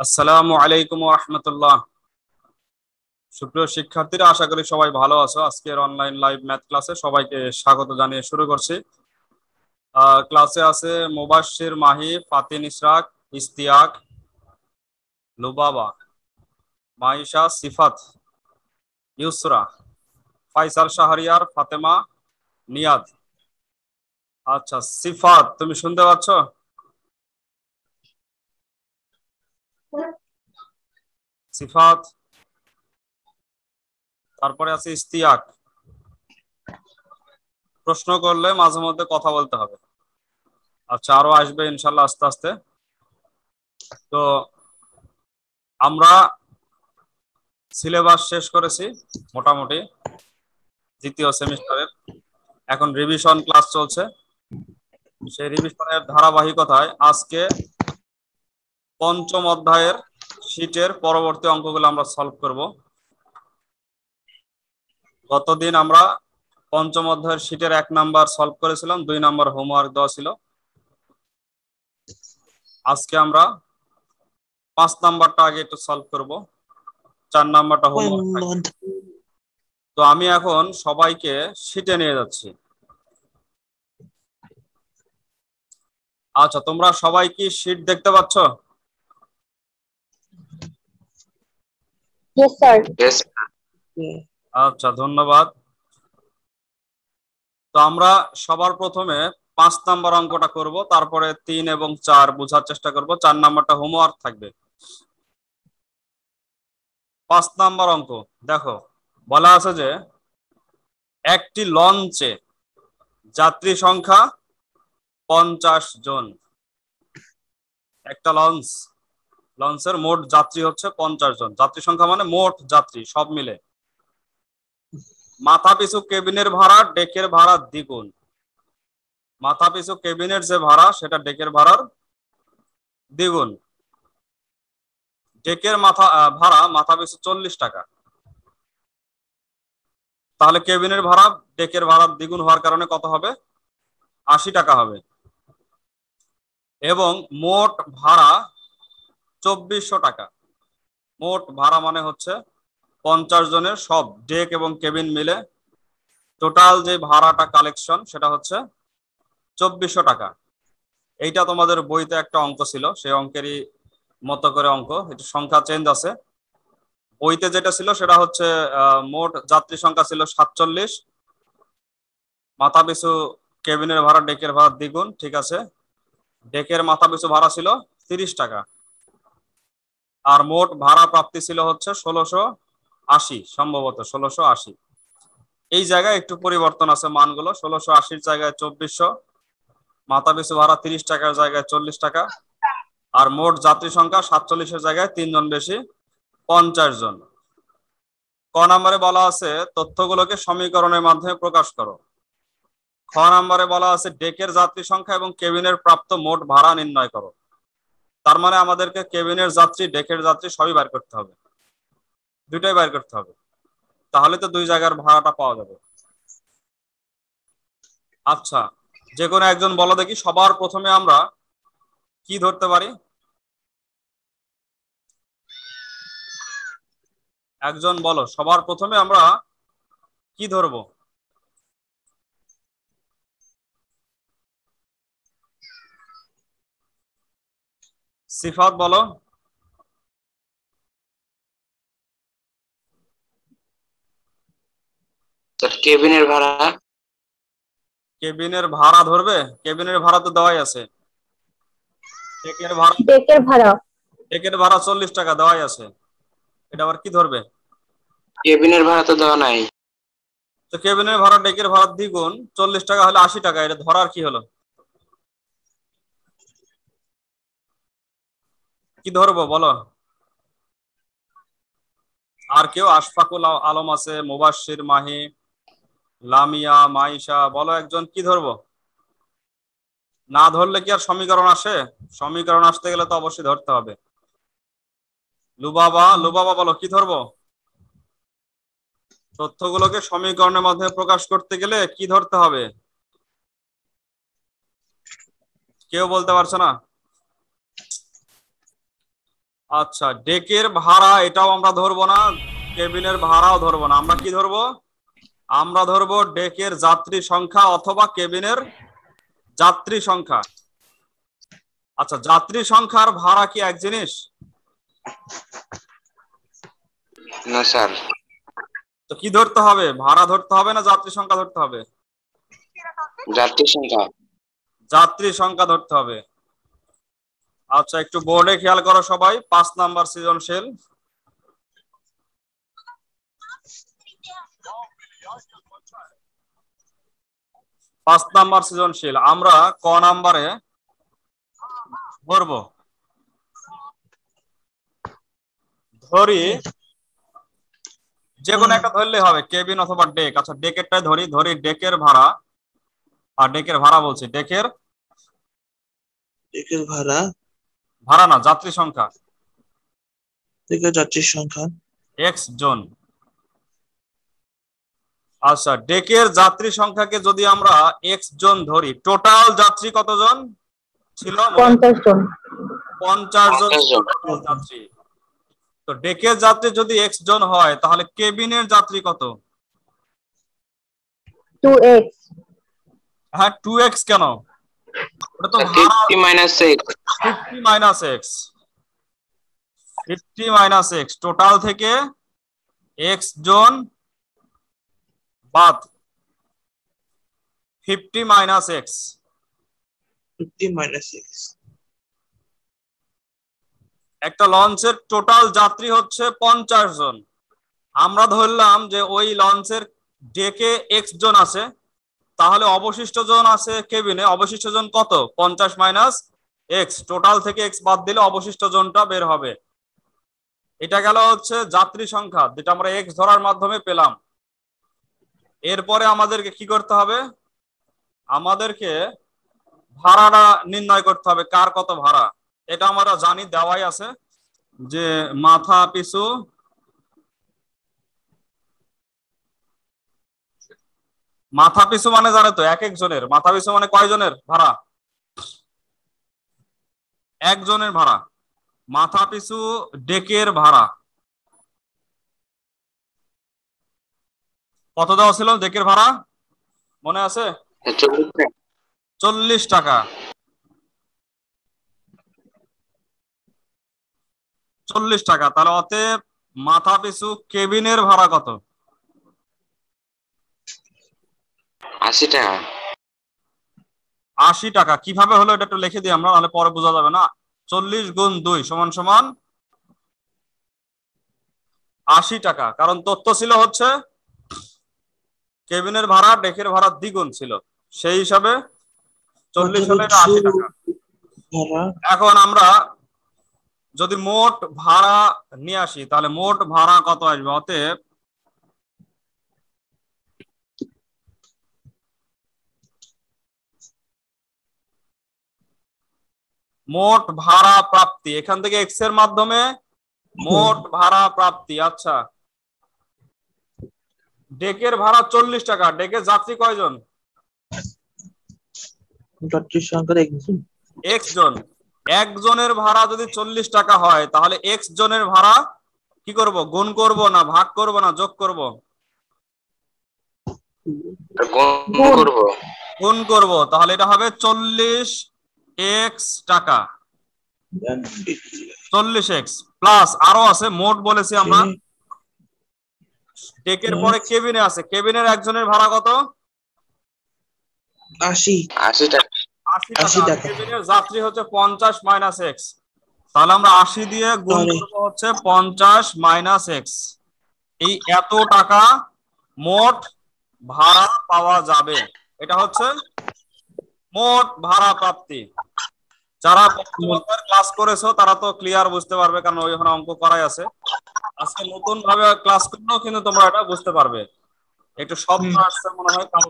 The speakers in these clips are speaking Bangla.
আসসালামু আলাইকুম ওয়া রাহমাতুল্লাহ। সুপ্রিয় শিক্ষার্থীরা, আশা করি সবাই ভালো আছো। আজকের অনলাইন লাইভ ম্যাথ ক্লাসে সবাইকে স্বাগত জানিয়ে শুরু করছি। ক্লাসে আছে মুবাশশির, মাহি, ফাতিন, ইশরাক, ইশতিয়াক, লুবাবা, মাইশা, সিফাত, ইউসরা, ফাইসাল, শাহরিয়ার, ফাতেমা, নিয়াদ। আচ্ছা সিফাত, তুমি শুনতে পাচ্ছ? সিফাত। তারপরে আছে ইশতিয়াক। প্রশ্ন করলে মাঝে মধ্যে কথা বলতে হবে। আচ্ছা, আরো আসবে ইনশাল্লাহ আস্তে আস্তে। তো আমরা সিলেবাস শেষ করেছি মোটামুটি দ্বিতীয় সেমিস্টারের। এখন রিভিশন ক্লাস চলছে। সেই রিভিশনের ধারাবাহিকতায় আজকে পঞ্চম অধ্যায়ের শীটের পরবর্তী অঙ্কগুলো আমরা সলভ করব। গতদিন আমরা পঞ্চম অধ্যায়ের শীটের 1 নাম্বার সলভ করেছিলাম, 2 নাম্বার হোমওয়ার্ক দেওয়া ছিল। আজকে আমরা 5 নাম্বারটা আগে একটু সলভ করব, 4 নাম্বারটা হোমওয়ার্ক থাকবে। তো আমি এখন সবাইকে শীটে নিয়ে যাচ্ছি। আচ্ছা, তোমরা সবাই কি শীট দেখতে পাচ্ছ? Yes, sir. আচ্ছা, ধন্যবাদ। তো আমরা সবার প্রথমে 5 নাম্বার অঙ্কটা করব, তারপরে 3 এবং 4 বোঝার চেষ্টা করব, 4 নাম্বারটা হোমওয়ার্ক থাকবে। 5 নাম্বার অঙ্ক দেখো, বলা আছে যে একটি লঞ্চে যাত্রী সংখ্যা 50 জন। একটা লঞ্চের মোট যাত্রী হচ্ছে 50 জন। যাত্রী সংখ্যা মানে মোট যাত্রী সব মিলে। মাথা পিছু কেবিনের ভাড়া ডেকের ভাড়া দ্বিগুণ। মাথা পিছু কেবিনের যে ভাড়া সেটা ডেকের ভাড়ার দ্বিগুণ। ডেকের ভাড়া মাথা পিছু 40 টাকা। তাহলে কেবিনের ভাড়া ডেকের ভাড়া দ্বিগুণ হওয়ার কারণে কত হবে? 80 টাকা হবে। এবং মোট ভাড়া 2400 টাকা। মোট ভাড়া মানে হচ্ছে 50 জনের সব ডেক এবং কেবিন মিলে টোটাল যে ভাড়াটা কালেকশন সেটা হচ্ছে 2400 টাকা। এইটা তোমাদের বইতে একটা অঙ্ক ছিল, সেই অঙ্কেরই মতো করে অঙ্ক, একটু সংখ্যা চেঞ্জ আছে। বইতে যেটা ছিল সেটা হচ্ছে মোট যাত্রী সংখ্যা ছিল 47, মাথা পিছু কেবিনের ভাড়া ডেকের ভাড়া দ্বিগুণ, ঠিক আছে। ডেকের মাথা পিছু ভাড়া ছিল 30 টাকা। আর মোট ভাড়া প্রাপ্তি ছিল হচ্ছে 1680, সম্ভবত 1680। এই জায়গায় একটু পরিবর্তন আছে মানগুলো, 1680 জায়গায় 2400, মাথা পিছু ভাড়া 30 টাকার জায়গায় 40 টাকা, আর মোট যাত্রী সংখ্যা 47 জায়গায় 3 জন বেশি, 50 জন। ক নম্বরে বলা আছে তথ্যগুলোকে সমীকরণের মাধ্যমে প্রকাশ করো। খ নম্বরে বলা আছে ডেকের যাত্রী সংখ্যা এবং কেবিনের প্রাপ্ত মোট ভাড়া নির্ণয় করো। তার মানে আমাদেরকে কেবিনের যাত্রী ডেকের যাত্রী সবই বের করতে হবে, দুইটাই বের করতে হবে, তাহলে তো 2 জায়গার ভাড়াটা পাওয়া যাবে। আচ্ছা, যে কোনো একজন বলো দেখি, সবার প্রথমে আমরা কি ধরতে পারি? একজন বলো, সবার প্রথমে আমরা কি ধরবো? সিফাত বলো। কেবিনের ভাড়া। কেবিনের ভাড়া ধরবে? কেবিনের ভাড়া তো দেওয়াই আছে। ডেকের ভাড়া, ডেকের ভাড়া 40 টাকা দেওয়াই আছে, এটা আবার কি ধরবে? কেবিনের ভাড়া তো দেওয়া নাই। তো কেবিনের ভাড়া ডেকের ভাড়া দ্বিগুণ, 40 টাকা হলে 80 টাকা, এটা ধরার কি হলো? কি ধরবো বলো? আর কেউ? আশফাকুল আলম আছে, মুবাশশির, মাহি, লামিয়া, মাইশা, বলো একজন কি ধরবো? না ধরলে কি আর সমীকরণ আসে? সমীকরণ আসতে গেলে তো অবশ্যই ধরতে হবে। লুবাবা, লুবাবা বলো কি ধরবো? তথ্যগুলোকে সমীকরণের মাধ্যমে প্রকাশ করতে গেলে কি ধরতে হবে? কেউ বলতে পারছো না? আচ্ছা, ডেকের ভাড়া এটাও আমরা ধরবো না, কেবিনের ভাড়াও ধরবো না, আমরা কি ধরবো? আমরা ধরবো ডেকের যাত্রী সংখ্যা অথবা কেবিনের যাত্রী সংখ্যা। আচ্ছা, যাত্রী সংখ্যার ভাড়া কি এক জিনিস? না স্যার। তো কি ধরতে হবে, ভাড়া ধরতে হবে না যাত্রী সংখ্যা ধরতে হবে? যাত্রী সংখ্যা। যাত্রী সংখ্যা ধরতে হবে। আচ্ছা, একটু বোর্ডে খেয়াল করো সবাই, 5 নাম্বার সৃজনশীল। পাঁচ নাম্বার সৃজনশীল আমরা ক নাম্বারে ধরবো। ধরি, যে কোনো একটা ধরলে হবে, কেবিন অথবা ডেক। আচ্ছা, ডেকেরটাই ধরি। ধরি ডেকের ভাড়া, আর ডেকের ভাড়া বলছি, ডেকের ভাড়া, ভাড়া না, যাত্রী সংখ্যা, যাত্রীর সংখ্যা এক্স জন। আচ্ছা, ডেকের যাত্রী সংখ্যাকে যদি আমরা এক্স জন ধরি, টোটাল যাত্রী কতজন ছিল? 50 জন। 50 জন 50 জন। total যাত্রী। তো ডেকের যাত্রী যদি এক্স জন হয়, তাহলে কেবিনের যাত্রী কত? 2x। হ্যাঁ, 2x কেন? ওটা তো ভাড়া। 50 minus 6। 50 minus x, 50 minus x, total থেকে এক্স জন বাদ 50 মাইনাস এক্স। 50 মাইনাস 6। একটা লঞ্চের টোটাল যাত্রী হচ্ছে 50 জন। আমরা ধরলাম যে ওই লঞ্চের ডেকে এক্স জন আছে, তাহলে অবশিষ্ট জন আছে কেবিনে, অবশিষ্ট জন কত? 50 মাইনাস এক্স, টোটাল থেকে এক্স বাদ দিলে অবশিষ্ট জনটা বের হবে। এটা গেল হচ্ছে যাত্রী সংখ্যা, যেটা আমরা এক্স ধরার মাধ্যমে পেলাম। এরপরে আমাদেরকে কি করতে হবে? আমাদেরকে ভাড়াটা নির্ণয় করতে হবে, কার কত ভাড়া। এটা আমরা জানি, দেওয়াই আছে যে মাথা পিছু মানে জানে তো, এক এক জনের মাথা পিছু মানে কয়জনের ভাড়া? একজনের ভাড়া। মাথা পিছু ডেকের ভাড়া কত দেওয়া ছিল ডেকের ভাড়া, মনে আছে? 40 টাকা। 40 টাকা। তাহলে অতএব মাথা পিছু কেবিনের ভাড়া কত? 80 টাকা। 80 টাকা। কিভাবে হলো এটা একটু লিখে দিই আমরা, নাহলে পরে বোঝা যাবে না। 40 গুণ 2 সমান সমান 80 টাকা। কারণ তথ্য ছিল হচ্ছে কেবিনের ভাড়া ডেকের ভাড়া দ্বিগুণ ছিল, সেই হিসাবে 40 হলে 80 টাকা। এখন আমরা যদি মোট ভাড়া নিয়ে আসি, তাহলে মোট ভাড়া কত আসবে? অতএব মোট ভাড়া প্রাপ্তি, এখান থেকে এক্স এর মাধ্যমে মোট ভাড়া প্রাপ্তি। আচ্ছা, ডেকের ভাড়া 40 টাকা, ডেকের যাত্রী কয়জন? যাত্রীর সংখ্যা একজন। এক্স জন। একজনের ভাড়া যদি 40 টাকা হয়, তাহলে এক্স জনের ভাড়া কি করব? গুণ করব না ভাগ করব না যোগ করব? গুণ করব। তাহলে এটা হবে 40 এক্স টাকা, 40 এক্স প্লাস আরো আছে, মোট বলেছি আমরা। ডেকের পরে কেবিনে আছে, কেবিনের একজনের ভাড়া কত? 80 টাকা। 80 টাকা। কেবিনের যাত্রী হচ্ছে 50 মাইনাস এক্স, তাহলে আমরা 80 দিয়ে গুণ করব হচ্ছে 50 মাইনাস এক্স। এই এত টাকা মোট ভাড়া পাওয়া যাবে। এটা হচ্ছে মোট ভাড়া প্রাপ্তি। যারা ক্লাস করেছো তারা তো ক্লিয়ার বুঝতে পারবে, কারণ ওইখানে অঙ্ক করাই আছে। আজকে নতুন ভাবে ক্লাস করলেও কিন্তু তোমরা এটা বুঝতে পারবে। একটু শব্দ আসছে মনে হয়, কারণ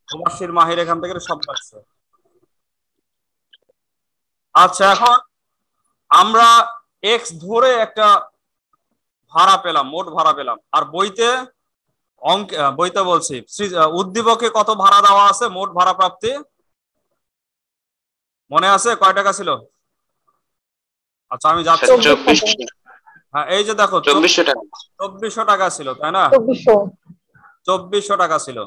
প্রবাসীর মাহির এখান থেকে শব্দ আসছে। আচ্ছা, এখন আমরা এক্স ধরে একটা ভাড়া পেলাম, মোট ভাড়া পেলাম। আর বইতে বইতে বলছি উদ্দীপকে কত ভাড়া দেওয়া আছে মোট ভাড়া প্রাপ্তি? মনে আছে কয় টাকা ছিল? আচ্ছা আমি যাচ্ছি। 2400 হ্যাঁ এই যে দেখো 2400 টাকা। 2400 টাকা ছিল তাই না? 2400 টাকা ছিল।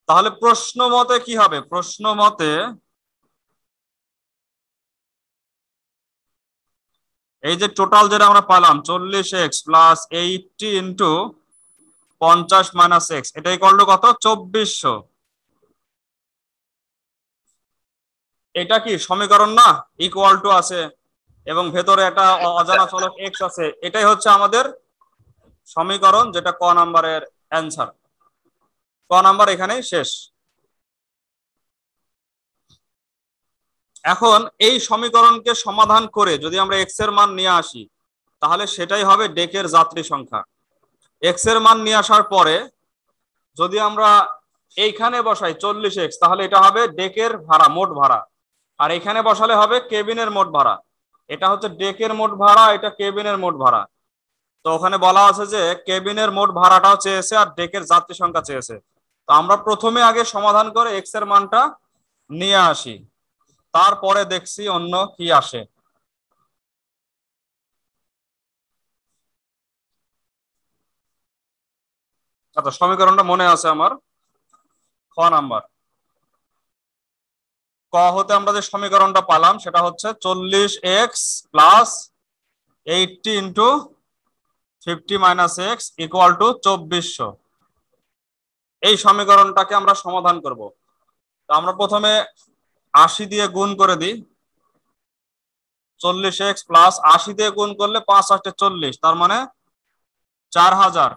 তাহলে প্রশ্ন মতে কি হবে? প্রশ্ন মতে এই যে টোটাল যেটা আমরা পেলাম 40x plus 80 into 50 minus x, এটা ইকুয়াল টু কত? 2400। এটা কি সমীকরণ না? ইকুয়াল টু আছে এবং ভেতরে একটা অজানা চলক x আছে, এটাই হচ্ছে আমাদের সমীকরণ, যেটা ক নাম্বারের অ্যান্সার। ক নাম্বার এখানেই শেষ। এখন এই সমীকরণকে সমাধান করে যদি আমরা x এর মান নিয়ে আসি, তাহলে সেটাই হবে ডেকের যাত্রী সংখ্যা। x এর মান নিয়ে আসার পরে যদি আমরা এইখানে বসাই 40x, তাহলে এটা হবে ডেকের ভাড়া, মোট ভাড়া। আর এখানে বসালে হবে কেবিনের মোট ভাড়া। এটা হচ্ছে ডেকের মোট ভাড়া, এটা কেবিনের মোট ভাড়া। তো ওখানে বলা আছে যে কেবিনের মোট ভাড়াটাও চেয়েছে আর ডেকের যাত্রী সংখ্যা চেয়েছে। তো আমরা প্রথমে আগে সমাধান করে x এর মানটা নিয়ে আসি, তারপরে দেখছি অন্য কি আসে। আচ্ছা সমীকরণটা মনে আছে আমার, খ নাম্বার। ক হতে আমরা যে সমীকরণটা পেলাম সেটা হচ্ছে 40x plus 80 into 50 minus x equal to 2400। এই সমীকরণটাকে আমরা সমাধান করব। তো আমরা প্রথমে 80 দিয়ে গুণ করে দিই। 40x প্লাস 80 দিয়ে গুণ করলে 5 8 40, তার মানে 4000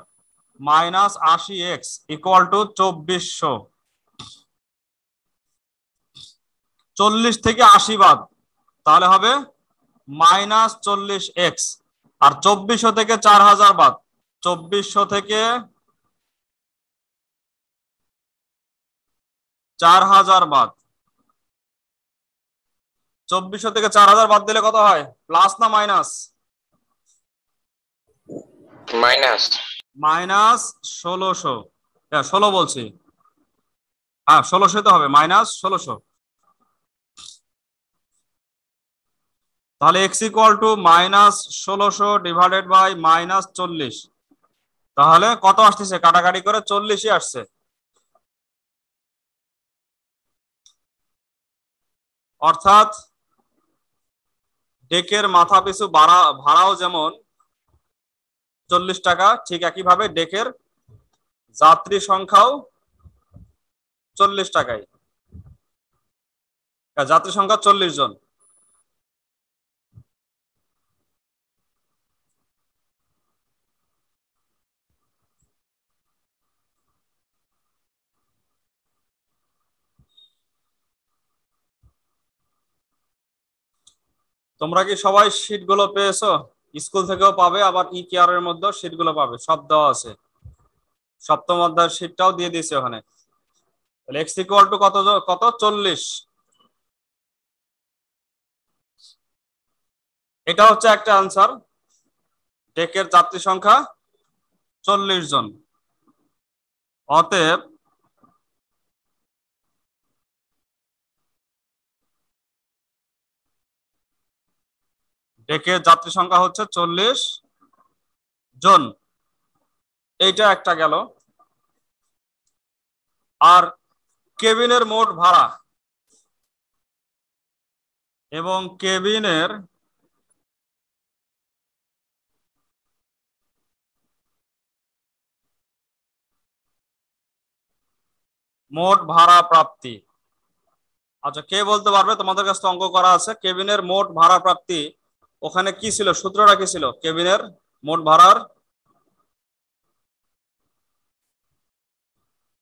মাইনাস 80x ইকুয়াল টু 2400। 40 থেকে 80 বাদ, তাহলে হবে মাইনাস 40x। আর 2400 থেকে 4000 বাদ, 2400 থেকে 4000 বাদ, 2400 থেকে 4000 বাদ দিলে কত হয়? প্লাস না মাইনাস? মাইনাস। মাইনাস 1600। 16 বলছি, হ্যাঁ 1600 তো হবে, মাইনাস 1600। তাহলে x equal to minus 1600 divided by minus 40। তাহলে কত আসতেছে? কাটাকাটি করে 40ই আসছে। অর্থাৎ ডেকের মাথা পিছু ভাড়াও যেমন 40 টাকা, ঠিক একইভাবে ডেকের যাত্রী সংখ্যাও 40 টাকাই। যাত্রী সংখ্যা 40 জন। তোমরা কি সবাই শীট গুলো পেয়েছো? স্কুল থেকেও পাবে, আবার ই কেয়ারের মধ্যেও শীট গুলো পাবে, সব দেওয়া আছে। সপ্তম অধ্যায়ের শীটটাও দিয়ে দিয়েছে ওখানে। তাহলে এক্স ইকুয়াল টু কত কত? 40। এটা হচ্ছে একটা আনসার। ডেকের যাত্রী সংখ্যা 40 জন। অতএব ডেকের যাত্রী সংখ্যা হচ্ছে 40 জন। এইটা একটা গেল। আর কেবিনের মোট ভাড়া এবং কেবিনের মোট ভাড়া প্রাপ্তি। আচ্ছা কে বলতে পারবে? তোমাদের কাছে অঙ্ক করা আছে, কেবিনের মোট ভাড়া প্রাপ্তি ওখানে কি ছিল? সূত্রটা কি ছিল কেবিনের মোট ভাড়ার?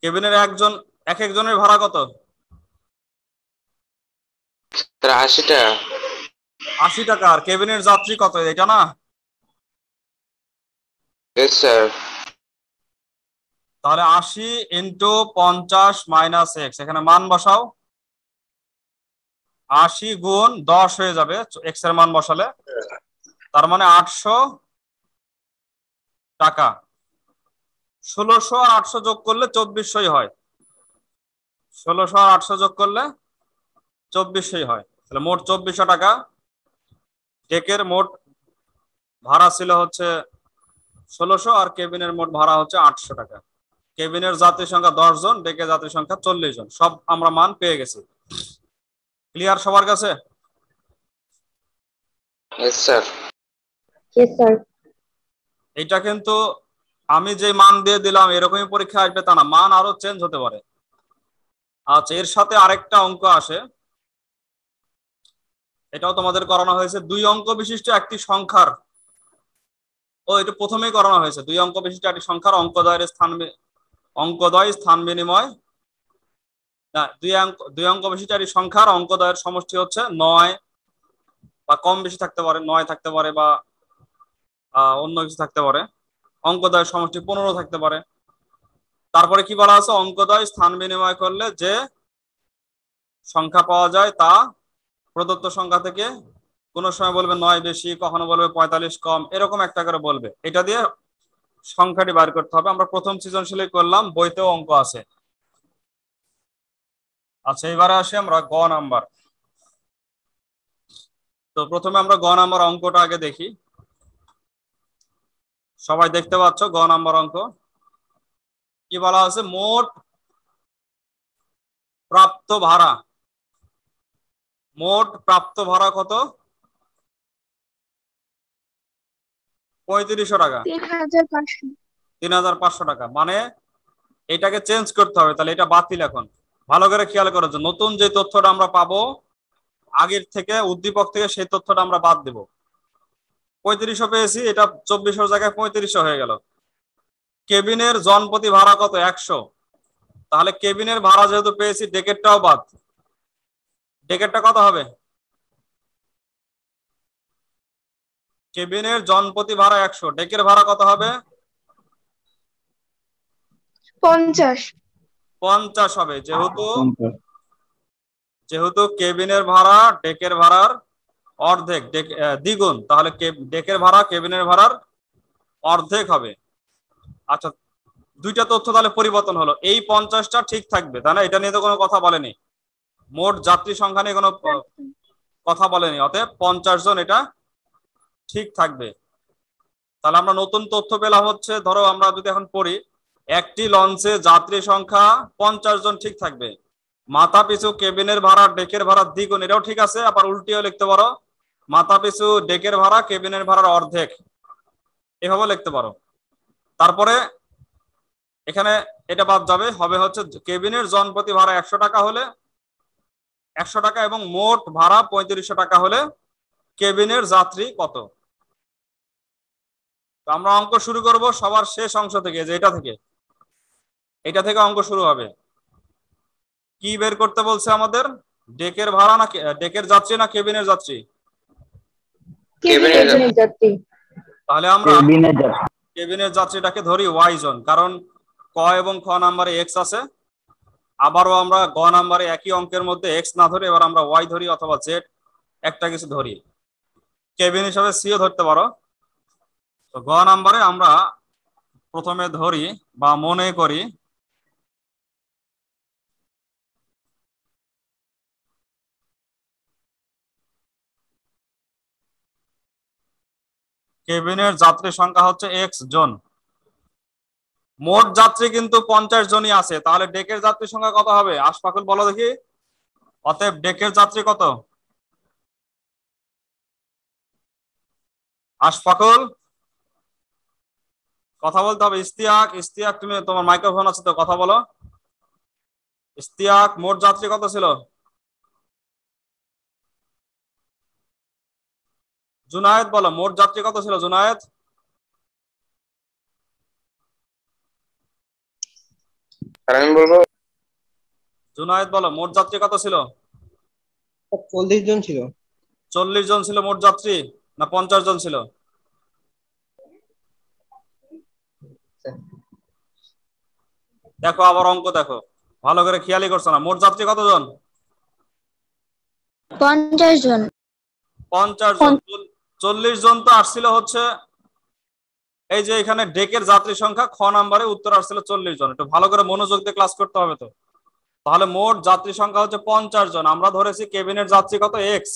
কেবিনের এক একজনের ভাড়া কত? 80 টাকা। 80 টাকা। আর কেবিনের যাত্রী কত? এটা না? Yes sir. তাহলে 80 ইন্টু 50 মাইনাস এক্স, এখানে মান বসাও। 80 গুণ 10 হয়ে যাবে এক্স এর মান বসালে, তার মানে 800 টাকা। 1600 আর 800 যোগ করলে 2400 হয়। 1600 আর 800 যোগ করলে 2400 হয়। তাহলে মোট 2400 টাকা। ডেকের মোট ভাড়া ছিল হচ্ছে 1600 আর কেবিনের মোট ভাড়া হচ্ছে 800 টাকা। কেবিনের যাত্রী সংখ্যা 10 জন, ডেকের যাত্রী সংখ্যা 40 জন। সব আমরা মান পেয়ে গেছি। ক্লিয়ার সবার কাছে? Yes, sir. Yes, sir. এটা কিন্তু আমি যে মান দিয়ে দিলাম এরকমই পরীক্ষা আসবে তা না, মান আরো চেঞ্জ হতে পারে। আচ্ছা, এর সাথে আরেকটা অঙ্ক আসে, এটাও তোমাদের করানো হয়েছে। 2 অঙ্ক বিশিষ্ট একটি সংখ্যার, এটা প্রথমেই করানো হয়েছে। 2 অঙ্ক বিশিষ্ট একটি সংখ্যার অঙ্কদ্বয় স্থান বিনিময়, না, 2 অঙ্ক বিশিষ্ট একটি সংখ্যার অঙ্কদ্বয়ের সমষ্টি হচ্ছে 9, বা কম বেশি থাকতে পারে, 9 থাকতে পারে, বা অন্য কিছু থাকতে পারে। অঙ্কদ্বয়ের সমষ্টি 15 থাকতে পারে। তারপরে কি বলা আছে? অঙ্কদ্বয় স্থান বিনিময় করলে যে সংখ্যা পাওয়া যায় তা প্রদত্ত সংখ্যা থেকে কোনো সময় বলবে 9 বেশি, কখনো বলবে 45 কম, এরকম একটা করে বলবে। এটা দিয়ে সংখ্যাটি বার করতে হবে। আমরা প্রথম সৃজনশীলই করলাম, বইতেও অঙ্ক আছে। আচ্ছা, এবারে আসি আমরা গ নাম্বার। তো প্রথমে আমরা গ নাম্বার অঙ্কটা আগে দেখি। সবাই দেখতে পাচ্ছ গ নাম্বার অঙ্ক কি বলা আছে? মোট প্রাপ্ত ভাড়া। মোট প্রাপ্ত ভাড়া কত? 3500 টাকা। 3500। 3500 টাকা। মানে এটাকে চেঞ্জ করতে হবে, তাহলে এটা বাতিল। এখন ভালো করে খেয়াল করো যে নতুন যে তথ্যটা আমরা পাবো আগের থেকে, উদ্দীপক থেকে, সেই তথ্যটা আমরা বাদ দেব। 3500 পেয়েছি, এটা 2400 জায়গায় 3500 হয়ে গেল। কেবিনের জনপ্রতি ভাড়া কত? 100। তাহলে কেবিনের ভাড়া যেহেতু পেয়েছি, ডেকেরটাও বাদ। ডেকেরটা কত হবে? কেবিনের জনপ্রতি ভাড়া 100, ডেকের ভাড়া কত হবে? 50। 50 হবে, যেহেতু কেবিনের ভাড়া ডেকের ভাড়ার অর্ধেক, দ্বিগুণ, তাহলে ডেকের ভাড়া কেবিনের ভাড়ার অর্ধেক হবে। আচ্ছা, দুইটা তথ্য তাহলে পরিবর্তন হলো। এই 50টা ঠিক থাকবে, তাই না? এটা নিয়ে তো কোনো কথা বলেনি। মোট যাত্রী সংখ্যা নিয়ে কোনো কথা বলেনি, অতএব 50 জন এটা ঠিক থাকবে। তাহলে আমরা নতুন তথ্য পেলাম হচ্ছে, ধরো আমরা যদি এখন পড়ি, একটি লঞ্চে যাত্রী সংখ্যা 50 জন ঠিক থাকবে। মাথা পিছু কেবিনের ভাড়া ডেকের ভাড়া দ্বিগুণ, এটাও ঠিক আছে। আবার উল্টিও লিখতে পারো, মাথা পিছু ডেকের ভাড়া কেবিনের ভাড়ার অর্ধেক, এভাবে লিখতে পারো। তারপরে এখানে এটা বাদ যাবে, হবে হচ্ছে কেবিনের জনপ্রতি ভাড়া 100 টাকা হলে 100 টাকা, এবং মোট ভাড়া 3500 টাকা হলে কেবিনের যাত্রী কত। তো আমরা অঙ্ক শুরু করব সবার শেষ অংশ থেকে, যে এটা থেকে অঙ্ক শুরু হবে। কি বের করতে বলছে আমাদের? ডেকের ভাড়া না ডেকের যাত্রী না কেবিনের যাত্রী? কেবিনের যাত্রী। তাহলে আমরা কেবিনের যাত্রীটাকে ধরি ওয়াই জন, কারণ ক এবং খ নাম্বারে এক্স আছে। আবারও আমরা গ নাম্বারে একই অঙ্কের মধ্যে এক্স না ধরে এবার আমরা ওয়াই ধরি, অথবা জেড, একটা কিছু ধরি। কেবিন হিসাবে সিও ধরতে পারো। তো গ নাম্বারে আমরা প্রথমে ধরি বা মনে করি কেবিনের যাত্রী সংখ্যা হচ্ছে এক্স জন। মোট যাত্রী কিন্তু 50 জনই আছে, তাহলে ডেকের যাত্রী সংখ্যা কত হবে? আশফাকুল বলো দেখি। অতএব ডেকের যাত্রী কত? আশফাকুল কথা বলতে হবে। ইস্তিয়াক তুমি, তোমার মাইক্রোফোন আছে তো, কথা বলো। ইস্তিয়াক, মোট যাত্রী কত ছিল? জুনায়েদ বলো, মোট যাত্রী কত ছিল? জুনায়েদ। আমি বলবো জুনায়েদ বলো, মোট যাত্রী কত ছিল? 40 জন ছিল। 40 জন ছিল মোট যাত্রী, না 50 জন ছিল? দেখো আবার অঙ্ক দেখো, ভালো করে খেয়ালই করছো না। মোট যাত্রী কতজন? 50 জন। 50 জন। 40 জন তো আসছিল হচ্ছে, এই যে এখানে ডেকের যাত্রী সংখ্যা খ নাম্বারে উত্তর আসছিল 40 জন। একটু ভালো করে মনোযোগ দিয়ে ক্লাস করতে হবে। তো তাহলে মোট যাত্রী সংখ্যা হচ্ছে 50 জন। আমরা ধরেছি কেবিনের যাত্রী কত এক্স,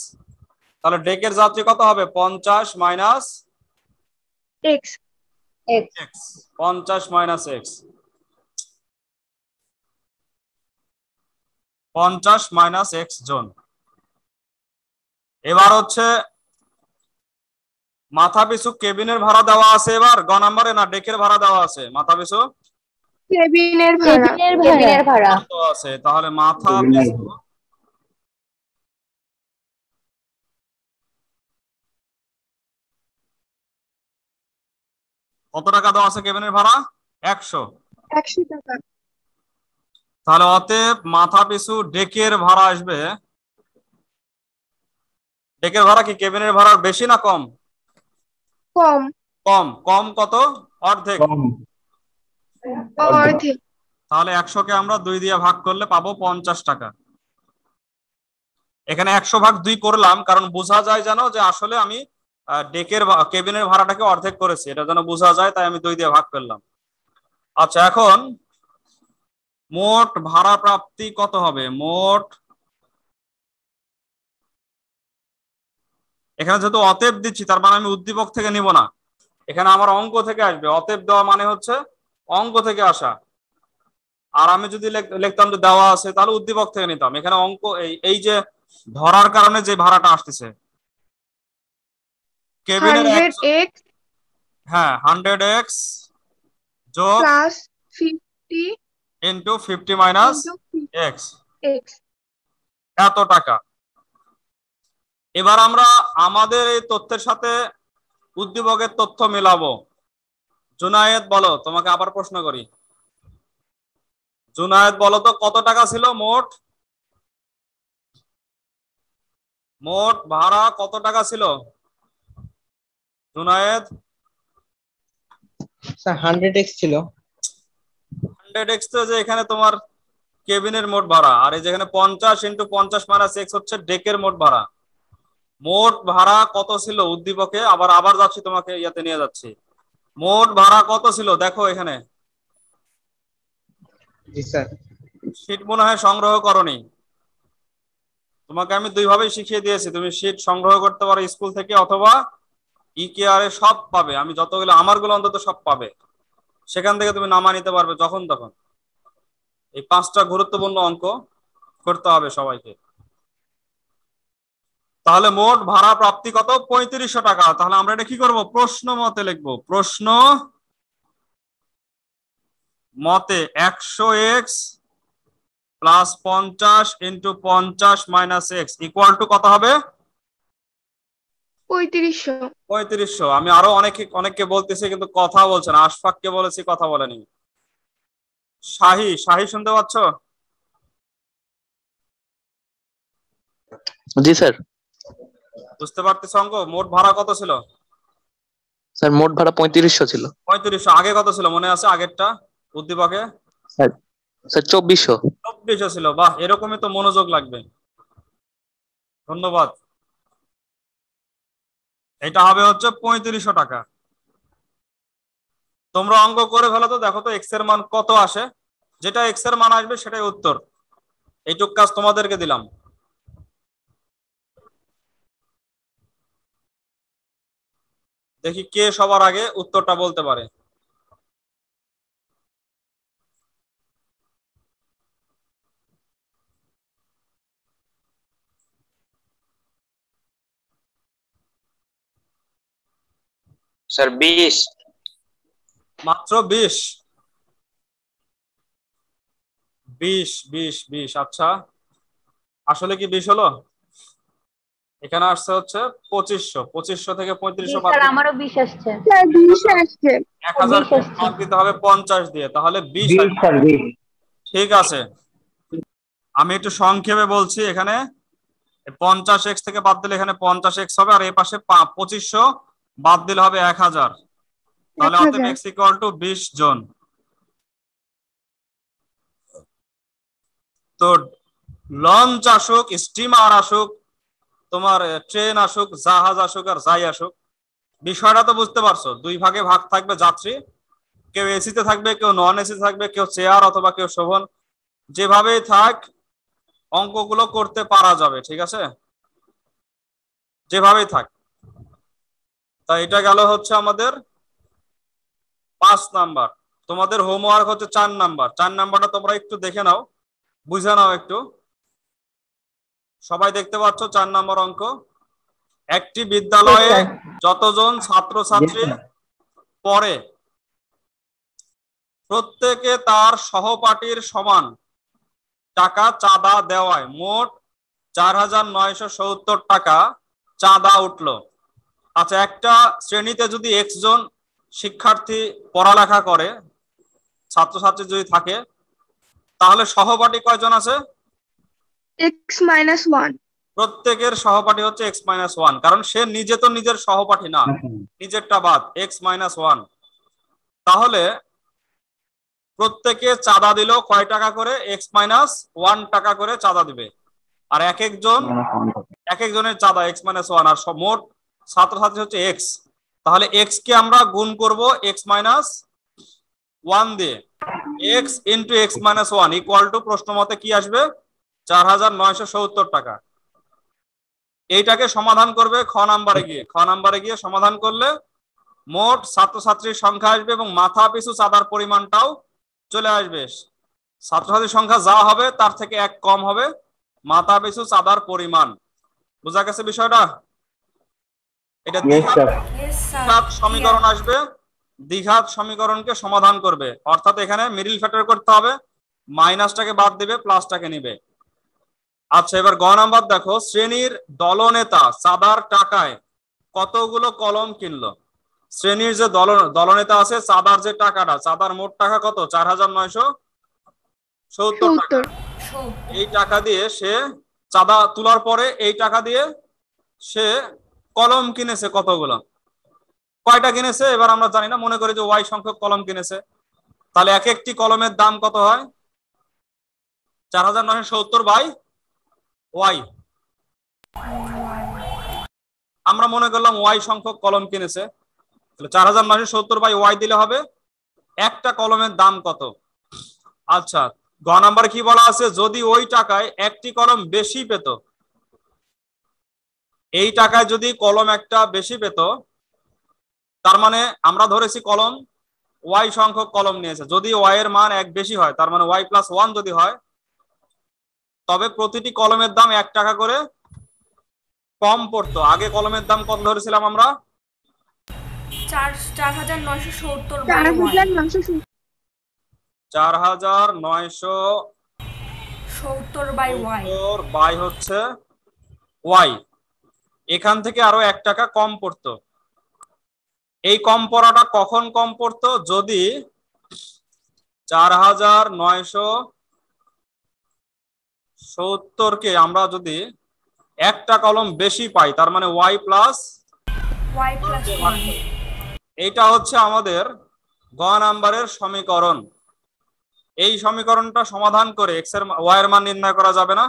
তাহলে ডেকের যাত্রী কত হবে 50 minus x x, 50 minus x, 50 minus x জন। এবার হচ্ছে মাথা পিছু কেবিনের ভাড়া দেওয়া আছে, এবার গ নাম্বারে না ডেকের ভাড়া দেওয়া আছে? মাথা পিছু কেবিনের ভাড়া কত আছে? তাহলে মাথা পিছু কত টাকা দেওয়া আছে? কেবিনের ভাড়া 100 টাকা। তাহলে অতএব মাথা পিছু ডেকের ভাড়া আসবে, ডেকের ভাড়া কি কেবিনের ভাড়ার বেশি না কম? কম। কম। কম কত? অর্ধেক। অর্ধেক। তাহলে 100 কে আমরা 2 দিয়ে ভাগ করলে পাবো 50 টাকা। এখানে 100 ভাগ 2 করলাম কারণ বোঝা যায় যেন যে আসলে আমি ডেকের কেবিনের ভাড়াটাকে অর্ধেক করেছি, এটা যেন বোঝা যায়, তাই আমি 2 দিয়ে ভাগ করলাম। আচ্ছা, এখন মোট ভাড়া প্রাপ্তি কত হবে? মোট, এখানে যেহেতু অতএব দিচ্ছি তার মানে আমি উদ্দীপক থেকে নিব না, এখানে আমার অঙ্ক থেকে আসবে। অতএব দেওয়া মানে হচ্ছে অঙ্ক থেকে আসা, আর আমি যদি লিখতাম যে দেওয়া আছে তাহলে উদ্দীপক থেকে নিতাম। এখানে অঙ্ক এই যে ধরার কারণে যে ভাড়াটা আসতেছে কেবিনের 100x হ্যাঁ 100x যোগ প্লাস 50 ইন্টু 50 মাইনাস এক্স, এত টাকা। এবার আমরা আমাদের এই তথ্যের সাথে উদ্দীপকের তথ্য মেলাবো। জুনায়েদ বলো, তোমাকে আবার প্রশ্ন করি। জুনায়েদ বলো তো কত টাকা ছিল মোট? মোট ভাড়া কত টাকা ছিল জুনায়েদ? স্যার 100x ছিল। 100x তো যে এখানে তোমার কেবিনের মোট ভাড়া, আর এই যেখানে 50 ইন্টু 50 মাইনাস এক্স হচ্ছে ডেকের মোট ভাড়া। মোট ভাড়া কত ছিল উদ্দীপকে? আবার যাচ্ছি তোমাকে ইয়াতে নিয়ে যাচ্ছি। মোট ভাড়া কত ছিল দেখো এখানে। জি স্যার। শীট মনে হয় সংগ্রহ করনি, তোমাকে আমি 2 ভাবেই শিখিয়ে দিয়েছি। তুমি শীট সংগ্রহ করতে পারো স্কুল থেকে অথবা ইকেআর এ সব পাবে, আমি যতগুলো আমারগুলো অন্তত সব পাবে, সেখান থেকে তুমি নামা নিতে পারবে যখন তখন। এই 5টা গুরুত্বপূর্ণ অঙ্ক করতে হবে সবাইকে। তাহলে মোট ভাড়া প্রাপ্তি কত? 3500 টাকা। তাহলে আমরা এটা কি করব? প্রশ্ন মতে লিখবো। প্রশ্ন মতে 100x plus 50 into 50 minus x equal to কত হবে? 3500। আমি আরো অনেককে বলতেছি কিন্তু কথা বলছে না। আশফাককে বলেছি, কথা বলেনি। শাহি শুনতে পাচ্ছ? জি স্যার। বুঝতে পারতেছ অঙ্ক? মোট ভাড়া কত ছিল? স্যার মোট ভাড়া 3500 ছিল। 3500। আগে কত ছিল মনে আছে আগেরটা উদ্দীপকে? স্যার 2400। 2400 ছিল। বাহ, এরকমই তো মনোযোগ লাগবে। ধন্যবাদ। এটা হবে হচ্ছে 3500 টাকা। তোমরা অঙ্ক করে ফেলো তো, দেখো তো এক্স এর মান কত আসে। যেটা এক্স এর মান আসবে সেটাই উত্তর। এইটুক কাজ তোমাদেরকে দিলাম। দেখি কে সবার আগে উত্তরটা বলতে পারে। স্যার 20। মাত্র 20? 20। আচ্ছা, আসলে কি 20 হলো? এখানে আসছে হচ্ছে 2500 থেকে 3500 বাদ দিতে আমারও 20 আসছে। স্যার 20 আসছে। 1000 বাদ দিতে হবে 50 দিয়ে, তাহলে 20 আসবে। ঠিক আছে, আমি একটু সংক্ষেপে বলছি। এখানে 50x থেকে বাদ দিলে এখানে 50x হবে, আর এই পাশে 2500 বাদ দিলে হবে 1000। তাহলে অতএব x ইকুয়াল টু 20 জন। তো লঞ্চ আসুক, স্টিমার আসুক, তোমার ট্রেন আসুক, জাহাজ আসুক, আর যাই আসুক, বিষয়টা তো বুঝতে পারছো। 2 ভাগে ভাগ থাকবে যাত্রী, কেউ এসিতে থাকবে, কেউ নন এসিতে থাকবে, কেউ চেয়ার অথবা কেউ শোভন, যেভাবেই থাক অঙ্কগুলো করতে পারা যাবে, ঠিক আছে, যেভাবেই থাক। তাই এটা গেল হচ্ছে আমাদের 5 নাম্বার। তোমাদের হোমওয়ার্ক হচ্ছে 4 নাম্বার। 4 নাম্বারটা তোমরা একটু দেখে নাও, বুঝে নাও একটু। সবাই দেখতে পাচ্ছ 4 নাম্বার অঙ্ক। একটি বিদ্যালয়ে যতজন ছাত্রছাত্রী পড়ে প্রত্যেকে তার সহপাঠীর সমান টাকা চাঁদা দেওয়ায় মোট 4,970 টাকা চাঁদা উঠলো। আচ্ছা, একটা শ্রেণীতে যদি x জন শিক্ষার্থী পড়ালেখা করে, ছাত্রছাত্রী যদি থাকে, তাহলে সহপাঠী কয়জন আছে? x-1 প্রত্যেকের সহপাঠী হচ্ছে x-1, কারণ সে নিজে তো নিজের সহপাঠী না, নিজেরটা বাদ, x-1। তাহলে প্রত্যেকে চাঁদা দিল কয় টাকা করে? x-1 টাকা করে চাঁদা দিবে। আর এক একজনের চাঁদা x-1, আর মোট ছাত্রছাত্রী হচ্ছে x। তাহলে x কে আমরা গুণ করব x-1 দিয়ে। x into x-1 equal to প্রশ্ন মতে কি আসবে? 4,970 টাকা। এইটাকে সমাধান করবে খ নাম্বারে গিয়ে সমাধান করলে মোট ছাত্রছাত্রীর সংখ্যা আসবে এবং মাথা পিছু চাঁদার পরিমাণটাও চলে আসবে। ছাত্রছাত্রীর সংখ্যা যা হবে তার থেকে 1 কম হবে মাথা পিছু চাঁদার পরিমাণ। বোঝা গেছে বিষয়টা? এটা দ্বিঘাত সমীকরণ আসবে, দ্বিঘাত সমীকরণকে সমাধান করবে, অর্থাৎ এখানে মিডল ফ্যাক্টর করতে হবে, মাইনাসটাকে বাদ দিবে, প্লাসটাকে নিবে। আচ্ছা, এবার গ নাম্বার দেখো, শ্রেণীর দলনেতা চাঁদার টাকায় কতগুলো কলম কিনলো? শ্রেণীর যে দলনেতা আছে, চাঁদার যে টাকাটা, চাঁদার মোট টাকা কত? 4,970 টাকা। এই টাকা দিয়ে সে চাঁদা তোলার পরে এই টাকা দিয়ে সে কলম কিনেছে কতগুলো? কয়টা কিনেছে এবার আমরা জানি না, মনে করি যে ওয়াই সংখ্যক কলম কিনেছে। তাহলে এক একটি কলমের দাম কত হয়? 4,970 বাই ওয়াই। আমরা মনে করলাম ওয়াই সংখ্যক কলম কিনেছে, তাহলে 4,970 বাই ওয়াই দিলে হবে একটা কলমের দাম কত। আচ্ছা, গ নাম্বার কি বলা আছে? যদি ওই টাকায় একটি কলম বেশি পেত, এই টাকায় যদি কলম একটা বেশি পেত, তার মানে আমরা ধরেছি কলম ওয়াই সংখ্যক কলম নিয়েছে। যদি ওয়াই এর মান 1 বেশি হয়, তার মানে y+1 যদি হয়, তবে প্রতিটি কলমের দাম 1 টাকা করে কম পড়তো। আগে কলমের দাম কত ধরেছিলাম আমরা? 4,970 বাই হচ্ছে ওয়াই। এখান থেকে আরো 1 টাকা কম পড়তো। এই কম পড়াটা কখন কম পড়তো? যদি 4,970 কে আমরা যদি একটা কলম বেশি পাই, তার মানে y+1। এইটা হচ্ছে আমাদের গ নাম্বারের সমীকরণ। এই সমীকরণটা সমাধান করে x এর y এর মান নির্ণয় করা যাবে না?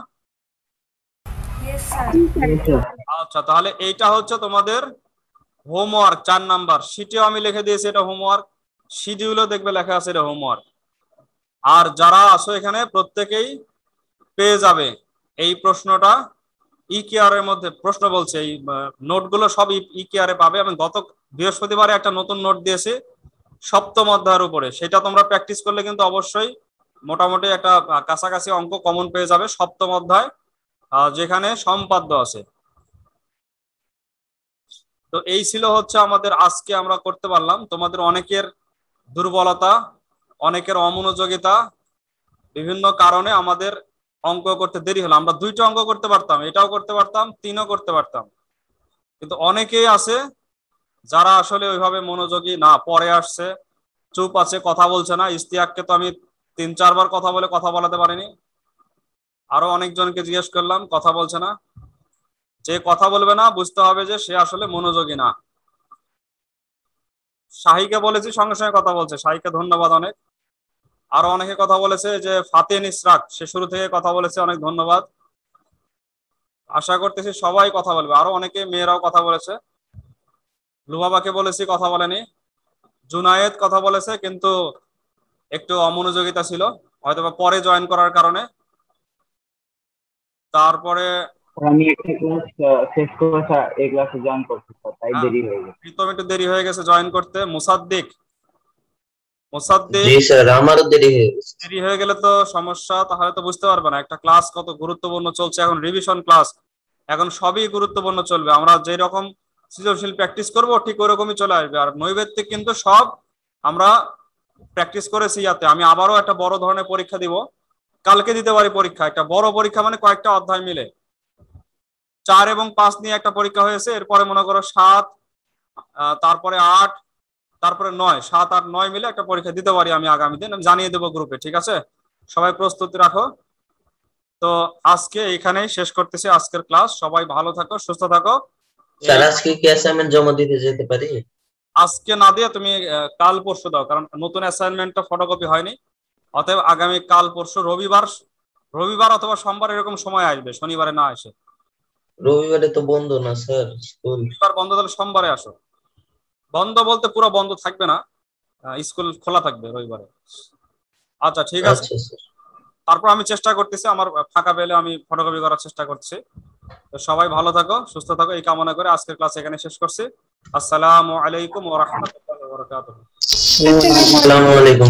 আচ্ছা, তাহলে এইটা হচ্ছে তোমাদের হোমওয়ার্ক 4 নাম্বার। শিটেও আমি লিখে দিয়েছি এটা হোমওয়ার্ক, শিডিউলও দেখবে লেখা আছে এটা হোমওয়ার্ক। আর যারা আছো এখানে প্রত্যেকেই পেয়ে যাবে এই প্রশ্নটা ইকেআর এর মধ্যে। প্রশ্ন বলছে এই নোটগুলো সব ইকেআর এ পাবে। আমি গত বৃহস্পতিবারে একটা নতুন নোট দিয়েছি 7ম অধ্যায়ের উপরে, সেটা তোমরা প্র্যাকটিস করলে কিন্তু অবশ্যই মোটামুটি একটা কাছাকাছি অঙ্ক কমন পেয়ে যাবে। 7ম অধ্যায়, যেখানে সম্পাদ্য আছে। তো এই ছিল হচ্ছে আমাদের আজকে আমরা করতে পারলাম। তোমাদের অনেকের দুর্বলতা, অনেকের অমনোযোগিতা, বিভিন্ন কারণে আমাদের অঙ্ক করতে দেরি হলো। আমরা 2টা অঙ্ক করতে পারতাম, এটাও করতে পারতাম, 3ও করতে পারতাম, কিন্তু অনেকেই আছে যারা আসলে ওইভাবে মনোযোগী না, পরে আসছে, চুপ আছে, কথা বলছে না। ইস্তিয়াককে তো আমি 3-4 বার কথা বলাতে পারিনি। আরো অনেকজনকে জিজ্ঞেস করলাম, কথা বলছে না। যে কথা বলবে না বুঝতে হবে যে সে আসলে মনোযোগী না। শাহিকে বলেছি, সঙ্গে সঙ্গে কথা বলছে, শাহিকে ধন্যবাদ অনেক। আরো অনেকে কথা বলেছে, যে ফাতিন ইসরাক, সে শুরু থেকে কথা বলেছে, অনেক ধন্যবাদ। আশা করতেছি সবাই কথা বলবে। আরো অনেকে মেয়েরাও কথা বলেছে। লুবাবাকে বলেছি, কথা বলেনি। জুনায়েদ কথা বলেছে, কিন্তু একটু অমনোযোগিতা ছিল। হয়তোবা পরে জয়েন করার কারণে। তারপরে আমি একটা ক্লাস শেষ করে এই ক্লাসে জয়েন করছি স্যার, তাই দেরি হয়ে গেছে। প্রীতম একটু দেরি হয়ে গেছে জয়েন করতে। মুসাদ্দিক জি স্যার, আমারও দেরি হয়ে গেছে। দেরি হয়ে গেলে তো সমস্যা, তাহলে তো বুঝতে পারবে না একটা ক্লাস কত গুরুত্বপূর্ণ চলছে। এখন রিভিশন ক্লাস, এখন সবই গুরুত্বপূর্ণ চলবে। আমরা যে রকম সৃজনশীল প্র্যাকটিস করব ঠিক ওই রকমই চলে আসবে। আর নৈবেদ্যিক কিন্তু সব আমরা প্র্যাকটিস করেছি। যাতে আমি আবারও একটা বড় ধরনের পরীক্ষা দিব, কালকে দিতে পারি পরীক্ষা। একটা বড় পরীক্ষা মানে কয়েকটা অধ্যায় মিলে 4 এবং 5 নিয়ে একটা পরীক্ষা হয়েছে। এরপরে মনে করো 7, তারপরে 8, তারপরে 9, 7, 8, 9 মিলে একটা পরীক্ষা দিতে পারি আমি আগামী দিন। আমি জানিয়ে দেবো গ্রুপে, ঠিক আছে? সবাই প্রস্তুতি রাখো। তো আজকে এখানেই শেষ করতেছি আজকের ক্লাস। সবাই ভালো থাকো, সুস্থ থাকো। স্যার আজকে কি অ্যাসাইনমেন্ট জমা দিতে যেতে পারি? আজকে না দিয়ে তুমি কাল পরশু দাও, কারণ নতুন অ্যাসাইনমেন্টটা ফটোকপি হয়নি। অতএব আগামী কাল পরশু রবিবার অথবা সোমবার এরকম সময় আসবে, শনিবারে না আসে। রবিবারে তো বন্ধ না স্যার স্কুল? রবিবার বন্ধ, তাহলে সোমবারে আসো। বন্ধ বলতে পুরো বন্ধ থাকবে না, স্কুল খোলা থাকবে রবিবারে। আচ্ছা ঠিক আছে। আচ্ছা স্যার। তারপর আমি চেষ্টা করতেছি, আমার ফাঁকা পেলে আমি ফটোকপি করার চেষ্টা করছি। তো সবাই ভালো থাকো, সুস্থ থাকো, এই কামনা করে আজকের ক্লাস এখানে শেষ করছি। আসসালামু আলাইকুম ওয়া রাহমাতুল্লাহি ওয়া বারাকাতুহু। আসসালামু আলাইকুম।